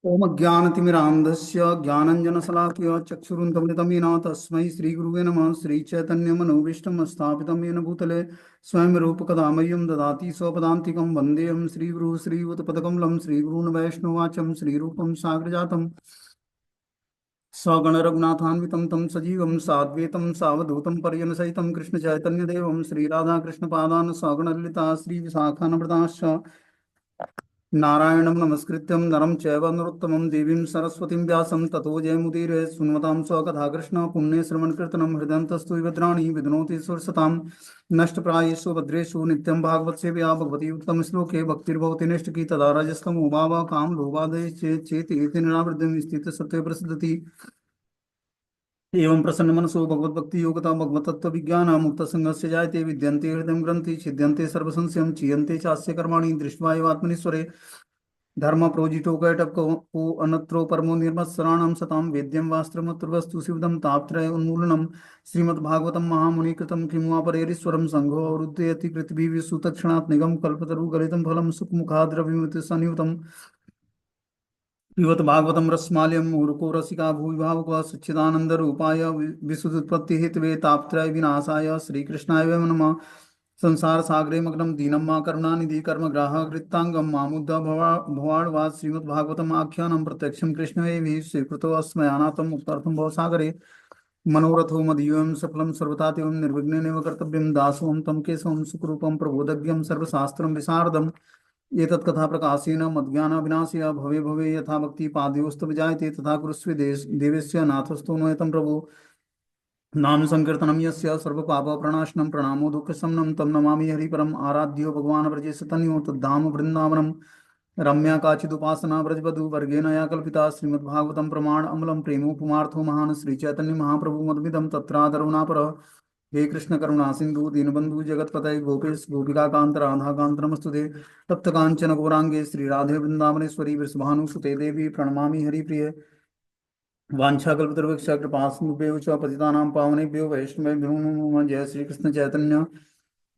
ओम ज्ञानतिमिरान्धस्य ज्ञानञ्जनशलाकया चक्षुरुन्मिलितं येन तस्मै श्रीगुरुवे नमः। श्रीचैतन्यमनोभीष्टं स्थापितं येन भूतले स्वयं रूपकदा मह्यं ददाति स्वपदान्तिकं। वन्देऽहं श्रीगुरुः श्रीयुतपदकमलं श्रीगुरून् वैष्णवाचं श्रीरूपं साग्रजातं सगणरघुनाथान्वितं तं सजीवं साद्वैतं सावधूतं पर्यनसहितं कृष्णचैतन्यदेवं श्रीराधाकृष्णपादान् सगणललिता श्रीविशाखान्विताश्च नारायणं नमस्कृत्यं नरं चैव नरोत्तमं देवीं सरस्वतीं व्यासं ततो जयमुदीरये। सुन्वतां स्वकथा कृष्ण पुण्ये श्रवणकीर्तनं हृदयन्तस्तु विभद्राणि विध्नोति सुरसतां नष्टप्रायेषु भद्रेषु नित्यं भागवत सेवया भगवती उत्तमश्लोके भक्तिर्भवति नैष्टिकी तदा रजस्तमो भावः कामलोभादये चेति एते निरावृत्तिं स्थितसत्यप्रसिद्धति। एवं प्रसन्न मनसो भगवद्भक्ति योगता भगवतत्व विज्ञान मुक्त संगस्य जायते विद्यन्ते हृदय ग्रंथि छिद्यन्ते सर्वसंशयं चीयन्ते चास्य कर्माणि दृष्ट्वा एव आत्मनीश्वरे धर्म प्रोजितो कैटको अनत्रो परमो निर्मत्सराणां सतां वेद्यं वास्त्रमत्रवस्तु शिवदं तापत्रय उन्मूलनम श्रीमद्भागवतं महामुनि कृतं किमुआ परेरीश्वरं संघो अवरुद्धयति पृथ्वी सुतक्षणात् निगम कल्पतरु गलितं फलं सुखमुखाद्रविमुति सन्युतं पिबत भागवतं रसमाल्यं मुहुरको रसिका भूरि भावुकः सच्चिदानन्दरूपाय विशुद्धोत्पत्तिहेतवे तापत्रय विनाशाय श्रीकृष्णाय वयं नमः। संसार सागरे मग्नं दीनं मा करुणानिधि कर्मग्राह कृतांगं मामुद्दा भवार्णवाद श्रीमद्भागवतम् आख्यानं प्रत्यक्षं कृष्णवेभिः स्वीकृतो अस्मयानाथं मुक्तार्थं भवसागरे मनोरथो मदीयं सफलं सर्वथा निर्विघ्नेनैव कर्तव्यं दासोऽहं तं केशवं सुखरूपं प्रबोधज्ञं सर्वशास्त्रं विशारदम् एतत् कथा प्रकाशेन मद्ज्ञानाविनाशया भवे भवे यथा भक्ति पादयोस्तव विजायते तथा कुरुष्व देवस्य नाथस्तो नयतं प्रभु। नाम संकीर्तनं यस्य सर्वपापप्रणाशनं प्रणामो दुःखशमनं तं नमामि हरिपरम्। आराध्यो भगवान् व्रजेश तन्यो तद्धाम वृन्दावनं रम्या काचिदुपासना व्रजवधू वर्गेण या कल्पिता। श्रीमद्भागवतं प्रमाण अमलं प्रेमोपमार्थो महान् श्रीचैतन्य महाप्रभु मद्मिदं तत्रादरुणापर। हे कृष्ण करुणा सिंधु दीनबंधु जगतपतये गोपेश गोपिका कांत राधा कांत नमस्तुते। तप्त कांचन गौरांगे श्री राधे वृंदावनेश्वरी वृषभानुसुते देवी प्रणमामि हरिप्रिय। वाछाकल्पतरुवृक्ष कृपा सिन्धुभ्यो च पतितानां पावनेभ्यो वैष्णवेभ्यो नमो नमः। जय श्री कृष्ण चैतन्य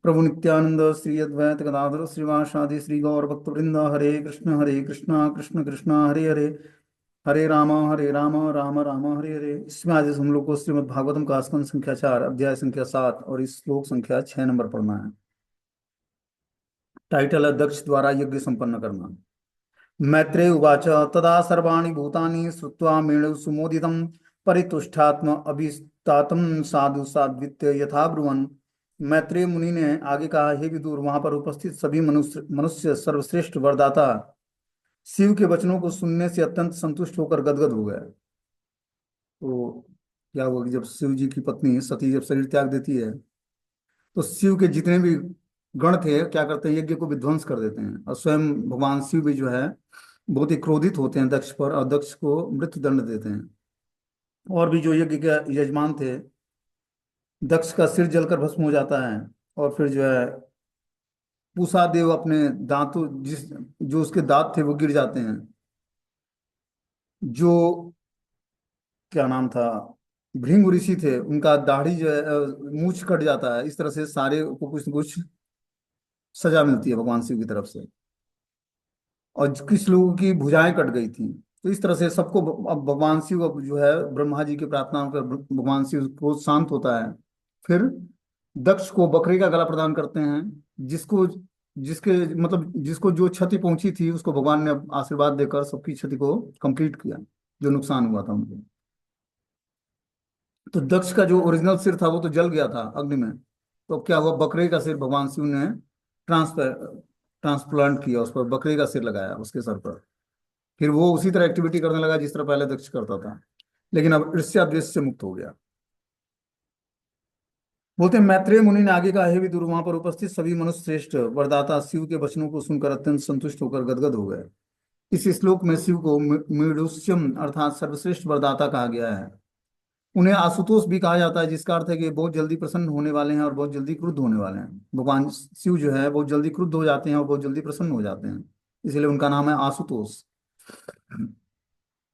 प्रभु नित्यानंद श्री अद्वैत गदाधर श्रीवासादि श्री गौर भक्तवृंद। हरे कृष्ण कृष्ण कृष्ण हरे हरे हरे राम राम राम हरे हरे। इसमें आज हम लोग को श्रीमद् भागवतम का स्कंद संख्या 4 अध्याय संख्या 7 और इस श्लोक संख्या 6 नंबर पढ़ना है। टाइटल है दक्ष द्वारा यज्ञ संपन्न करना। मैत्रेय उवाच तदा सर्वाणि भूतानि श्रुत्वा मेणु सुमोदितं परितुष्टात्म अभिस्तातम साधु साध्वित्य यथा ब्रुवन्। मैत्रेय मुनि ने आगे कहा, हे विदुर, वहां पर उपस्थित सभी मनुष्य मनुष्य सर्वश्रेष्ठ वरदाता शिव के वचनों को सुनने से अत्यंत संतुष्ट होकर गदगद हो गए। तो क्या हुआ कि जब शिव जी की पत्नी सती जब शरीर त्याग देती है तो शिव के जितने भी गण थे क्या करते हैं, यज्ञ को विध्वंस कर देते हैं। और स्वयं भगवान शिव भी जो है बहुत ही क्रोधित होते हैं दक्ष पर और दक्ष को मृत्यु दंड देते हैं। और भी जो यज्ञ के यजमान थे, दक्ष का सिर जलकर भस्म हो जाता है। और फिर जो है पूषा देव अपने दांतों जो उसके दांत थे वो गिर जाते हैं। जो क्या नाम था, भृंग ऋषि थे, उनका दाढ़ी जो है मूछ कट जाता है। इस तरह से सारे को कुछ न कुछ सजा मिलती है भगवान शिव की तरफ से। और कुछ लोगों की भुजाएं कट गई थी। तो इस तरह से सबको अब भगवान शिव अब जो है ब्रह्मा जी की प्रार्थना कर भगवान शिव को शांत होता है। फिर दक्ष को बकरी का गला प्रदान करते हैं। जिसको जिसके मतलब जिसको जो क्षति पहुंची थी उसको भगवान ने आशीर्वाद देकर सबकी क्षति को कंप्लीट किया, जो नुकसान हुआ था उनको। तो दक्ष का जो ओरिजिनल सिर था वो तो जल गया था अग्नि में। तो क्या हुआ, बकरे का सिर भगवान शिव ने ट्रांसफर ट्रांसप्लांट किया, उस पर बकरे का सिर लगाया उसके सर पर। फिर वो उसी तरह एक्टिविटी करने लगा जिस तरह पहले दक्ष करता था, लेकिन अब ईर्ष्या द्वेष से मुक्त हो गया। बोलते हैं मैत्रेय मुनि ने आगे कहा, हे विदुर, वहां पर उपस्थित सभी मनुष्य श्रेष्ठ वरदाता शिव के वचनों को सुनकर अत्यंत संतुष्ट होकर गदगद हो गए। इस श्लोक में शिव को मीडुष्यम अर्थात सर्वश्रेष्ठ वरदाता कहा गया है। उन्हें आशुतोष भी कहा जाता है, जिसका अर्थ है कि बहुत जल्दी प्रसन्न होने वाले हैं और बहुत जल्दी क्रुद्ध होने वाले हैं। भगवान शिव जो है बहुत जल्दी क्रुद्ध हो जाते हैं और बहुत जल्दी प्रसन्न हो जाते हैं, इसलिए उनका नाम है आशुतोष।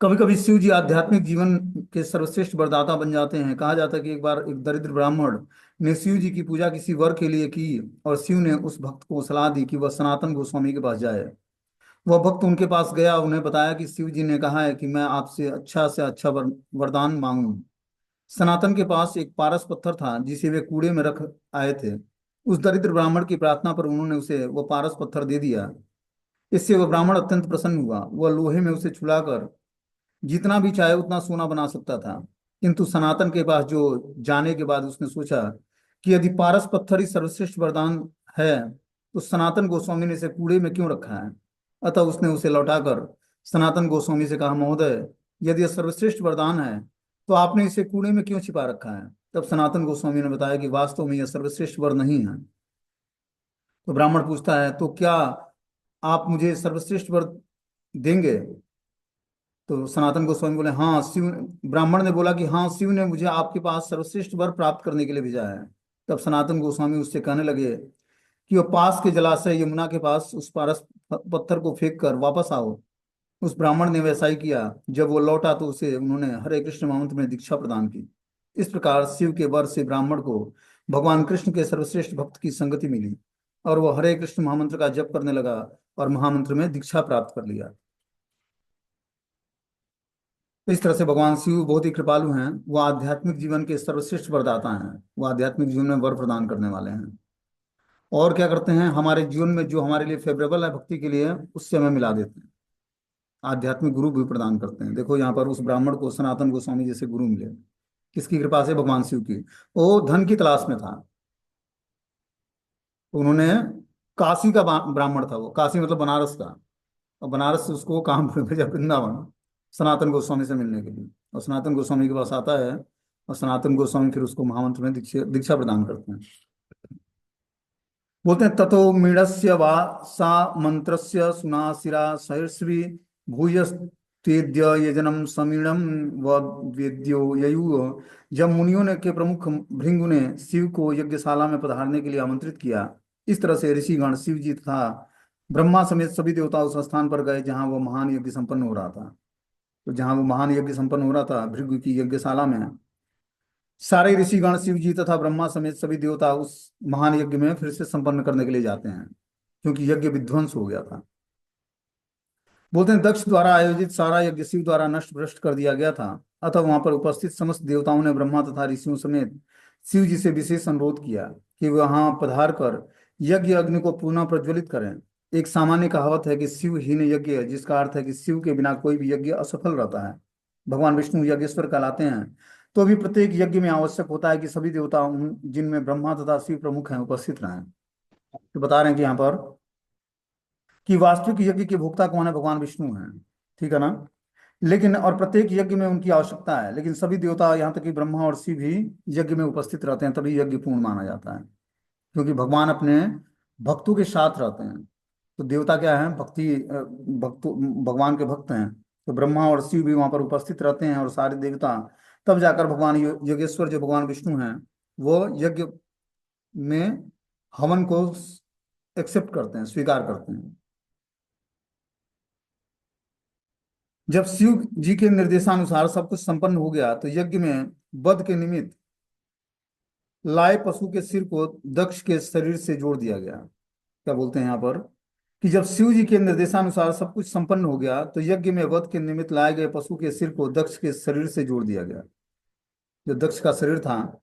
कभी कभी शिव जी आध्यात्मिक जीवन के सर्वश्रेष्ठ वरदाता बन जाते हैं। कहा जाता है कि एक बार एक दरिद्र ब्राह्मण ने शिव जी की पूजा किसी वर के लिए की और शिव ने उस भक्त को सलाह दी कि वह सनातन गोस्वामी के पास जाए वह भक्त उनके पास गया, उन्हें बताया कि शिव जी ने कहा है कि मैं आपसे अच्छा से अच्छा वरदान मांगूं। सनातन के पास एक पारस पत्थर था जिसे वे कूड़े में रख आए थे। उस दरिद्र ब्राह्मण की प्रार्थना पर उन्होंने उसे वह पारस पत्थर दे दिया। इससे वह ब्राह्मण अत्यंत प्रसन्न हुआ। वह लोहे में उसे छुलाकर जितना भी चाहे उतना सोना बना सकता था। किंतु सनातन के पास जो जाने के बाद उसने सोचा कि यदि पारस पत्थर ही सर्वश्रेष्ठ वरदान है तो सनातन गोस्वामी ने इसे कूड़े में क्यों रखा है। अतः उसने उसे लौटाकर सनातन गोस्वामी से कहा, महोदय, यदि यह सर्वश्रेष्ठ वरदान है तो आपने इसे कूड़े में क्यों छिपा रखा है। तब सनातन गोस्वामी ने बताया कि वास्तव में यह सर्वश्रेष्ठ वर नहीं है। तो ब्राह्मण पूछता है, तो क्या आप मुझे सर्वश्रेष्ठ वर देंगे। तो सनातन गोस्वामी बोले, हाँ शिव। ब्राह्मण ने बोला कि हाँ, शिव ने मुझे आपके पास सर्वश्रेष्ठ वर प्राप्त करने के लिए भेजा है। तब सनातन गोस्वामी उससे कहने लगे कि वह पास के जलाशय यमुना के पास उस पारस पत्थर को फेंक कर वापस आओ। उस ब्राह्मण ने वैसा ही किया। जब वो लौटा तो उसे उन्होंने हरे कृष्ण महामंत्र में दीक्षा प्रदान की। इस प्रकार शिव के वर से ब्राह्मण को भगवान कृष्ण के सर्वश्रेष्ठ भक्त की संगति मिली और वो हरे कृष्ण महामंत्र का जप करने लगा और महामंत्र में दीक्षा प्राप्त कर लिया। तो इस तरह से भगवान शिव बहुत ही कृपालु हैं। वो आध्यात्मिक जीवन के सर्वश्रेष्ठ वरदाता हैं। वो आध्यात्मिक जीवन में वर प्रदान करने वाले हैं। और क्या करते हैं, हमारे जीवन में जो हमारे लिए फेवरेबल है भक्ति के लिए, उससे हमें मिला देते हैं। आध्यात्मिक गुरु भी प्रदान करते हैं। देखो यहाँ पर उस ब्राह्मण को सनातन गोस्वामी जैसे गुरु मिले। किसकी कृपा से? भगवान शिव की। वो धन की तलाश में था। उन्होंने काशी का ब्राह्मण था। वो काशी मतलब बनारस का। और बनारस से उसको काम पे भेजा वृंदावन, सनातन गोस्वामी से मिलने के लिए। और सनातन गोस्वामी के पास आता है और सनातन गोस्वामी फिर उसको महामंत्र में दीक्षा दीक्षा प्रदान करते हैं। बोलते हैं, ततो मीडस्य वा सा मंत्रस्य सुनासिरा सहर्षि भूयस्तेद्य यजनम समीणम व वेद्यो ययु। जब मुनियों ने के प्रमुख भृंगु ने शिव को यज्ञशाला में पधारने के लिए आमंत्रित किया, इस तरह से ऋषिगण, शिव जी तथा ब्रह्मा समेत सभी देवता उस स्थान पर गए जहाँ वह महान यज्ञ संपन्न हो रहा था। तो जहाँ वो महान यज्ञ संपन्न हो रहा था भृगु की यज्ञशाला में, सारे ऋषिगण, शिव जी तथा ब्रह्मा समेत सभी देवता उस महान यज्ञ में फिर से संपन्न करने के लिए जाते हैं, क्योंकि यज्ञ विध्वंस हो गया था। बोलते हैं, दक्ष द्वारा आयोजित सारा यज्ञ शिव द्वारा नष्ट भ्रष्ट कर दिया गया था। अतः वहां पर उपस्थित समस्त देवताओं ने ब्रह्मा तथा ऋषियों समेत शिव जी से विशेष अनुरोध किया कि वहां पधार कर यज्ञ अग्नि को पुनः प्रज्वलित करें। एक सामान्य कहावत है कि शिव हीन यज्ञ, जिसका अर्थ है कि शिव के बिना कोई भी यज्ञ असफल रहता है। भगवान विष्णु यज्ञेश्वर कहलाते हैं। तो भी प्रत्येक यज्ञ में आवश्यक होता है कि सभी देवता जिनमें ब्रह्मा तथा शिव प्रमुख हैं उपस्थित रहें। तो बता रहे हैं कि यहाँ पर कि वास्तविक यज्ञ के भोक्ता कौन है? भगवान विष्णु हैं। ठीक है ना। लेकिन और प्रत्येक यज्ञ में उनकी आवश्यकता है, लेकिन सभी देवता यहाँ तक कि ब्रह्मा और शिव भी यज्ञ में उपस्थित रहते हैं, तभी यज्ञ पूर्ण माना जाता है। क्योंकि भगवान अपने भक्तों के साथ रहते हैं। तो देवता क्या है? भगवान के भक्त हैं। तो ब्रह्मा और शिव भी वहां पर उपस्थित रहते हैं और सारे देवता। तब जाकर भगवान योगेश्वर जो भगवान विष्णु हैं, वो यज्ञ में हवन को एक्सेप्ट करते हैं, स्वीकार करते हैं। जब शिव जी के निर्देशानुसार सब कुछ संपन्न हो गया तो यज्ञ में वध के निमित्त लाए पशु के सिर को दक्ष के शरीर से जोड़ दिया गया। क्या बोलते हैं यहाँ पर कि जब शिव जी के निर्देशानुसार सब कुछ संपन्न हो गया तो यज्ञ में वध के निमित्त लाए गए पशु के सिर को दक्ष के शरीर से जोड़ दिया गया। जो दक्ष का शरीर था,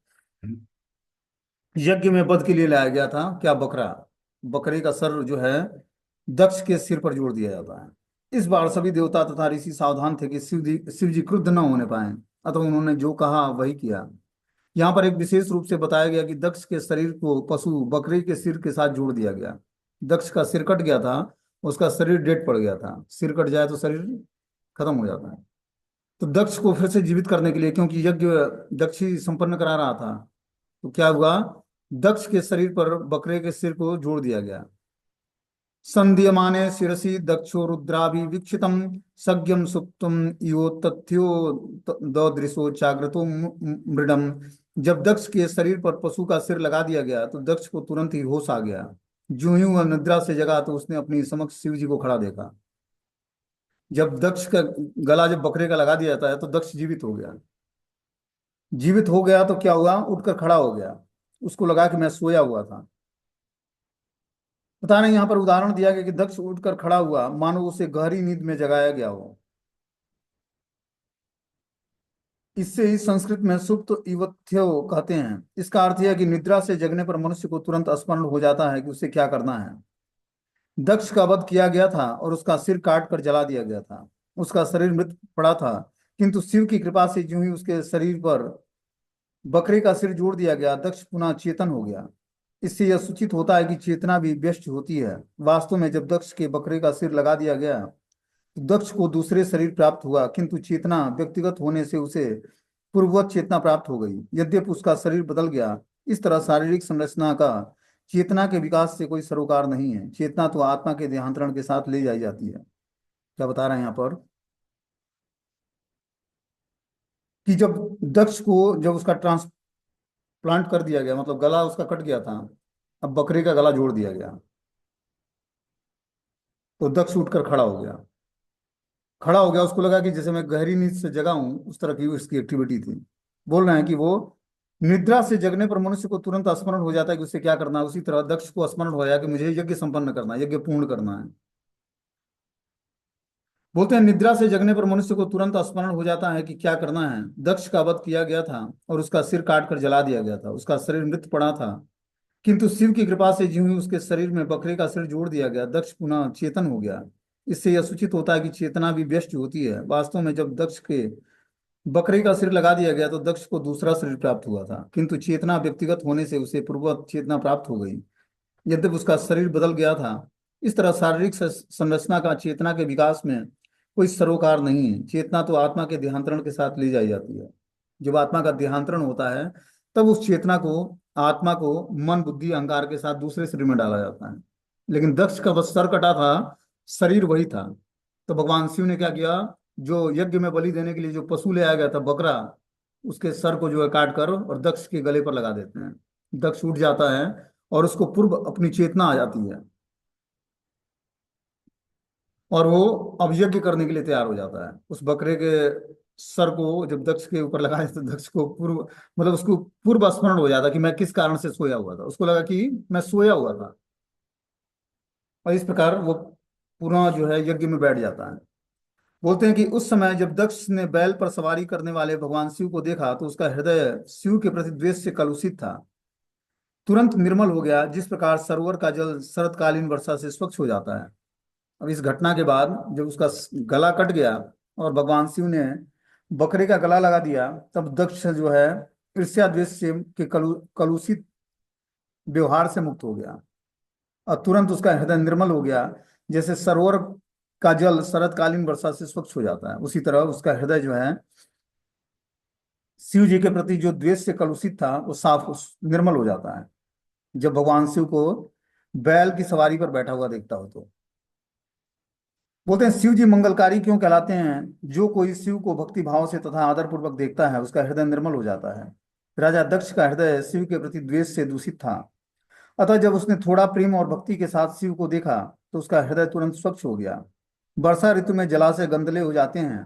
यज्ञ में वध के लिए लाया गया था। क्या? बकरा। बकरे का सर जो है दक्ष के सिर पर जोड़ दिया जाता है। इस बार सभी देवता तथा ऋषि सावधान थे कि शिव जी क्रुद्ध न होने पाए। अतः उन्होंने जो कहा वही किया। यहाँ पर एक विशेष रूप से बताया गया कि दक्ष के शरीर को पशु बकरी के सिर के साथ जोड़ दिया गया। दक्ष का सिर कट गया था, उसका शरीर डेड पड़ गया था। सिर कट जाए तो शरीर खत्म हो जाता है। तो दक्ष को फिर से जीवित करने के लिए, क्योंकि यज्ञ दक्ष ही संपन्न करा रहा था, तो क्या हुआ, दक्ष के शरीर पर बकरे के सिर को जोड़ दिया गया। संध्यमाने शिरसि दक्षो रुद्राभिवीक्षितम् सज्ञम सुप्तम यो तथ्यो ददृशो जाग्रतो मृडम। जब दक्ष के शरीर पर पशु का सिर लगा दिया गया तो दक्ष को तुरंत ही होश आ गया। जो ही वह निद्रा से जगा तो उसने अपनी समक्ष शिव जी को खड़ा देखा। जब दक्ष का गला जब बकरे का लगा दिया जाता है तो दक्ष जीवित हो गया। जीवित हो गया तो क्या हुआ, उठकर खड़ा हो गया। उसको लगा कि मैं सोया हुआ था। पता नहीं, यहाँ पर उदाहरण दिया गया कि दक्ष उठकर खड़ा हुआ मानो उसे गहरी नींद में जगाया गया हो। इससे ही संस्कृत में सुप्त इवथ्यो कहते हैं। इसका अर्थ यह है कि निद्रा से जगने पर मनुष्य को तुरंत स्मरण हो जाता है कि उसे क्या करना है। दक्ष का वध किया गया था और उसका सिर काट कर जला दिया गया था। उसका शरीर मृत पड़ा था, किंतु शिव की कृपा से यूं ही उसके शरीर पर बकरे का सिर जोड़ दिया गया, दक्ष पुनः चेतन हो गया। इससे यह सूचित होता है कि चेतना भी व्यष्ट होती है। वास्तव में जब दक्ष के बकरे का सिर लगा दिया गया तो दक्ष को दूसरे शरीर प्राप्त हुआ, किंतु चेतना व्यक्तिगत होने से उसे पूर्ववत चेतना प्राप्त हो गई, यद्यपि उसका शरीर बदल गया। इस तरह शारीरिक संरचना का चेतना के विकास से कोई सरोकार नहीं है। चेतना तो आत्मा के देहांतरण के साथ ले जाई जाती है। क्या बता रहे हैं यहाँ पर कि जब उसका ट्रांसप्लांट कर दिया गया, मतलब गला उसका कट गया था, अब बकरे का गला जोड़ दिया गया, तो दक्ष उठकर खड़ा हो गया। खड़ा हो गया, उसको लगा कि जैसे मैं गहरी नींद से जगा हूं, उस तरह की उसकी एक्टिविटी थी। बोल रहे हैं कि वो निद्रा से जगने पर मनुष्य को तुरंत स्मरण हो जाता है कि उसे क्या करना है। उसी तरह दक्ष को स्मरण हो जाए कि मुझे यज्ञ संपन्न करना है, यज्ञ पूर्ण करना है। बोलते हैं निद्रा से जगने पर मनुष्य को तुरंत स्मरण हो जाता है कि क्या करना है। दक्ष का वध किया गया था और उसका सिर काट कर जला दिया गया था। उसका शरीर मृत पड़ा था, किंतु शिव की कृपा से ज्यों ही उसके शरीर में बकरे का सिर जोड़ दिया गया, दक्ष पुनः चेतन हो गया। इससे यह सूचित होता है कि चेतना भी व्यष्ट होती है। वास्तव में जब दक्ष के बकरे का सिर लगा दिया गया तो दक्ष को दूसरा शरीर प्राप्त हुआ था, किंतु चेतना व्यक्तिगत होने से उसे पूर्ववत चेतना प्राप्त हो गई, यद्यपि उसका शरीर बदल गया था। इस तरह शारीरिक संरचना का चेतना के विकास में कोई सरोकार नहीं है। चेतना तो आत्मा के देहांतरण के साथ ली जाई जाती है। जब आत्मा का देहांतरण होता है तब उस चेतना को, आत्मा को मन बुद्धि अहंकार के साथ दूसरे शरीर में डाला जाता है। लेकिन दक्ष का बस सर कटा था, शरीर वही था। तो भगवान शिव ने क्या किया, जो यज्ञ में बलि देने के लिए जो पशु ले आया गया था बकरा, उसके सर को जो है काट कर और दक्ष के गले पर लगा देते हैं। दक्ष उठ जाता है और उसको पूर्व अपनी चेतना आ जाती है और वो अब यज्ञ करने के लिए तैयार हो जाता है। उस बकरे के सर को जब दक्ष के ऊपर लगाया तो दक्ष को पूर्व, मतलब उसको पूर्व स्मरण हो जाता कि मैं किस कारण से सोया हुआ था। उसको लगा कि मैं सोया हुआ था, और इस प्रकार वो पुनः जो है यज्ञ में बैठ जाता है। बोलते हैं कि उस समय जब दक्ष ने बैल पर सवारी करने वाले भगवान शिव को देखा तो उसका हृदय शिव के प्रति द्वेष से कलुषित था, तुरंत निर्मल हो गया, जिस प्रकार सरोवर का जल शरतकालीन वर्षा से स्वच्छ हो जाता है। अब इस घटना के बाद जब उसका गला कट गया और भगवान शिव ने बकरे का गला लगा दिया, तब दक्ष जो है ईर्ष्या द्वेष से के कलुषित व्यवहार से मुक्त हो गया और तुरंत उसका हृदय निर्मल हो गया। जैसे सरोवर का जल शरतकालीन वर्षा से स्वच्छ हो जाता है, उसी तरह उसका हृदय जो है शिव जी के प्रति जो द्वेष से कलुषित था वो साफ निर्मल हो जाता है जब भगवान शिव को बैल की सवारी पर बैठा हुआ देखता हो तो। बोलते हैं शिव जी मंगलकारी क्यों कहलाते हैं। जो कोई शिव को भक्ति भाव से तथा आदर पूर्वक देखता है उसका हृदय निर्मल हो जाता है। राजा दक्ष का हृदय शिव के प्रति द्वेष से दूषित था, अतः जब उसने थोड़ा प्रेम और भक्ति के साथ शिव को देखा तो उसका हृदय तुरंत स्वच्छ हो गया। वर्षा ऋतु में जलाशय गंदले हो जाते हैं,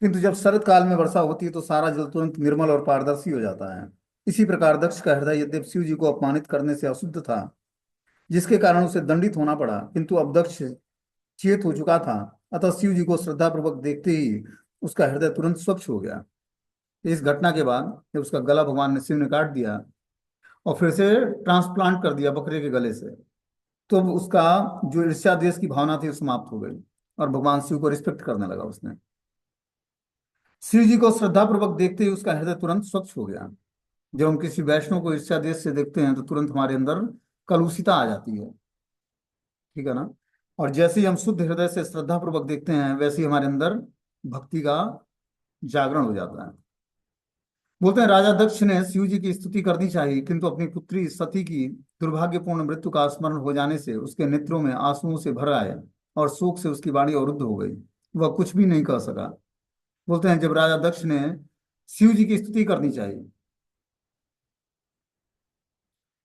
किंतु जब शरद काल में वर्षा होती है तो सारा जल तुरंत निर्मल और पारदर्शी हो जाता है। इसी प्रकार दक्ष का हृदय यद्यपि शिव जी को अपमानित करने से अशुद्ध था, जिसके कारण उसे दंडित होना पड़ा, किंतु अब दक्ष चेत हो चुका था, अतः शिव जी को श्रद्धा पूर्वक देखते ही उसका हृदय तुरंत स्वच्छ हो गया। इस घटना के बाद जब उसका गला भगवान ने शिव ने काट दिया और फिर से ट्रांसप्लांट कर दिया बकरे के गले से, तो उसका जो ईर्ष्या द्वेष की भावना थी वो समाप्त हो गई और भगवान शिव को रिस्पेक्ट करने लगा उसने। शिव जी को श्रद्धा पूर्वक देखते ही उसका हृदय तुरंत स्वच्छ हो गया। जब हम किसी वैष्णव को ईर्ष्या द्वेष से देखते हैं तो तुरंत हमारे अंदर कलुषिता आ जाती है, ठीक है ना। और जैसे ही हम शुद्ध हृदय से श्रद्धा पूर्वक देखते हैं वैसे ही हमारे अंदर भक्ति का जागरण हो जाता है। बोलते हैं राजा दक्ष ने शिव जी की स्तुति करनी चाहिए, किंतु अपनी पुत्री सती की दुर्भाग्यपूर्ण मृत्यु का स्मरण हो जाने से उसके नेत्रों में आंसुओं से भर आए और शोक से उसकी वाणी अवरुद्ध हो गई, वह कुछ भी नहीं कह सका। बोलते हैं जब राजा दक्ष ने शिव जी की स्तुति करनी चाहिए,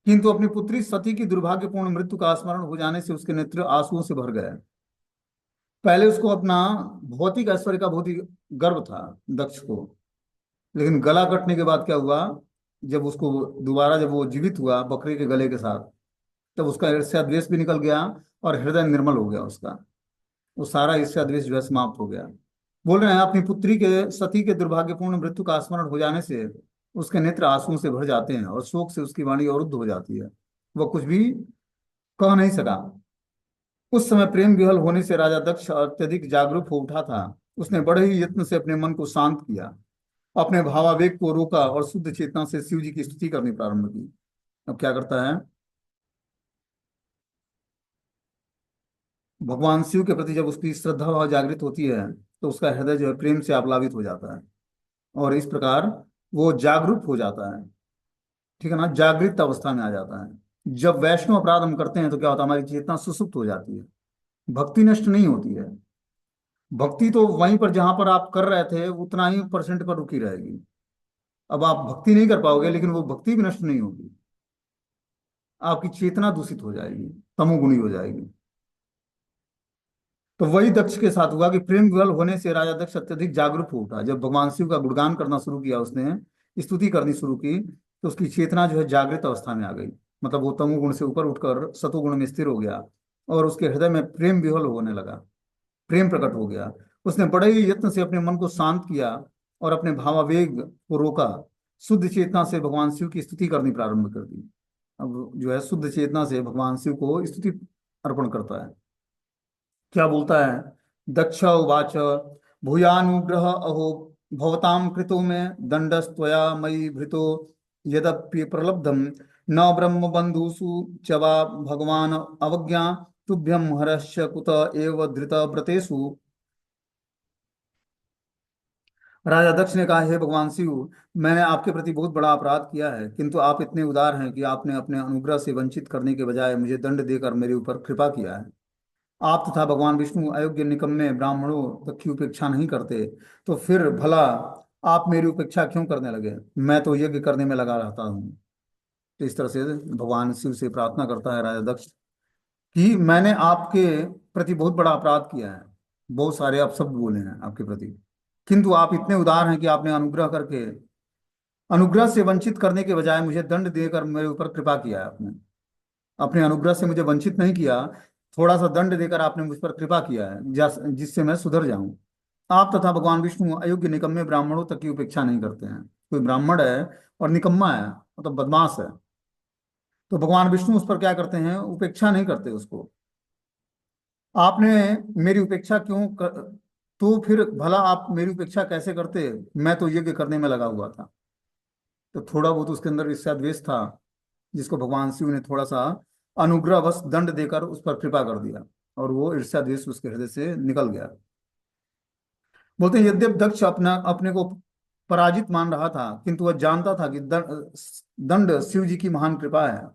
किंतु अपनी पुत्री सती की दुर्भाग्यपूर्ण मृत्यु का स्मरण हो जाने से उसके नेत्र आंसुओं से भर गए। पहले उसको अपना भौतिक ऐश्वर्य का बहुत ही गर्व था दक्ष को, लेकिन गला कटने के बाद क्या हुआ, जब उसको दोबारा जब वो जीवित हुआ बकरे के गले के साथ, तब उसका ईर्ष्या द्वेष भी निकल गया और हृदय निर्मल हो गया उसका। वो सारा ईर्ष्या द्वेष जो है समाप्त हो गया। बोल रहे हैं अपनी पुत्री के सती के दुर्भाग्यपूर्ण मृत्यु का स्मरण हो जाने से उसके नेत्र आंसुओं से भर जाते हैं और शोक से उसकी वाणी अवरुद्ध हो जाती है। वह कुछ भी कह नहीं सका। उस समय प्रेम विहल होने से राजा दक्ष अत्यधिक जागरूक हो उठा था। उसने बड़े ही यत्न से अपने मन को शांत किया, अपने भावावेग को रोका और शुद्ध चेतना से शिव जी की स्तुति करनी प्रारंभ की। अब क्या करता है, भगवान शिव के प्रति जब उसकी श्रद्धा भाव जागृत होती है तो उसका हृदय जो है प्रेम से आप्लावित हो जाता है और इस प्रकार वो जागरूक हो जाता है। ठीक है ना, जागृत अवस्था में आ जाता है। जब वैष्णव अपराध हम करते हैं तो क्या होता है, हमारी चेतना सुसुप्त हो जाती है, भक्ति नष्ट नहीं होती है। भक्ति तो वहीं पर जहां पर आप कर रहे थे उतना ही परसेंट पर रुकी रहेगी। अब आप भक्ति नहीं कर पाओगे लेकिन वो भक्ति भी नष्ट नहीं होगी, आपकी चेतना दूषित हो जाएगी, तमोगुणी हो जाएगी। तो वही दक्ष के साथ हुआ कि प्रेम विवल होने से राजा दक्ष अत्यधिक जागरूक हो उठा। जब भगवान शिव का गुणगान करना शुरू किया, उसने स्तुति करनी शुरू की, तो उसकी चेतना जो है जागृत अवस्था में आ गई। मतलब वो तमोगुण से ऊपर उठकर सतोगुण में स्थिर हो गया और उसके हृदय में प्रेम विवल होने लगा, प्रेम प्रकट हो गया। उसने बड़े ही यत्न से अपने मन को शांत किया और अपने भावावेग को रोका, शुद्ध चेतना से भगवान शिव की स्तुति करनी प्रारंभ कर दी। अब जो है शुद्ध चेतना से भगवान शिव को स्तुति अर्पण करता है। क्या बोलता है, दक्ष उवाच भूयानुग्रह अहो भवतां कृतो में दंडस्त्वया मयि भृतो यद्यपि प्रलब्धम न ब्रह्म बंधुषु च वा भगवान अवज्ञा तुभ्यं हरश्च कुत एव धृत व्रतेषु। राजा दक्ष ने कहा, हे भगवान शिव, मैंने आपके प्रति बहुत बड़ा अपराध किया है, किंतु आप इतने उदार हैं कि आपने अपने अनुग्रह से वंचित करने के बजाय मुझे दंड देकर मेरे ऊपर कृपा किया है। आप तथा भगवान विष्णु अयोग्य निकम्मे ब्राह्मणों तक की उपेक्षा नहीं करते, तो फिर भला आप मेरी उपेक्षा क्यों करने लगे? मैं तो यज्ञ करने में लगा रहता हूँ। तो इस तरह से भगवान शिव से प्रार्थना करता है राजा दक्ष कि मैंने आपके प्रति बहुत बड़ा अपराध किया है, बहुत सारे अपशब्द बोले हैं आपके प्रति, किंतु आप इतने उदार हैं कि आपने अनुग्रह करके, अनुग्रह से वंचित करने के बजाय मुझे दंड देकर मेरे ऊपर कृपा किया है। आपने अपने अनुग्रह से मुझे वंचित नहीं किया, थोड़ा सा दंड देकर आपने मुझ पर कृपा किया है जिससे मैं सुधर जाऊं। आप तथा भगवान विष्णु अयोग्य निकम्मे ब्राह्मणों तक की उपेक्षा नहीं करते हैं। कोई ब्राह्मण है और निकम्मा है, मतलब बदमाश है, तो भगवान विष्णु उस पर क्या करते हैं, उपेक्षा नहीं करते उसको। आपने मेरी उपेक्षा क्यों कर, तो फिर भला आप मेरी उपेक्षा कैसे करते? मैं तो यज्ञ करने में लगा हुआ था। तो थोड़ा बहुत उसके अंदर ईर्ष्या द्वेष था, जिसको भगवान शिव ने थोड़ा सा अनुग्रहवश दंड देकर उस पर कृपा कर दिया और वो ईर्ष्या द्वेष उसके हृदय से निकल गया। बोलते हैं यद्यप दक्ष अपना अपने को पराजित मान रहा था, किंतु वह जानता था कि दंड शिव जी की महान कृपा है।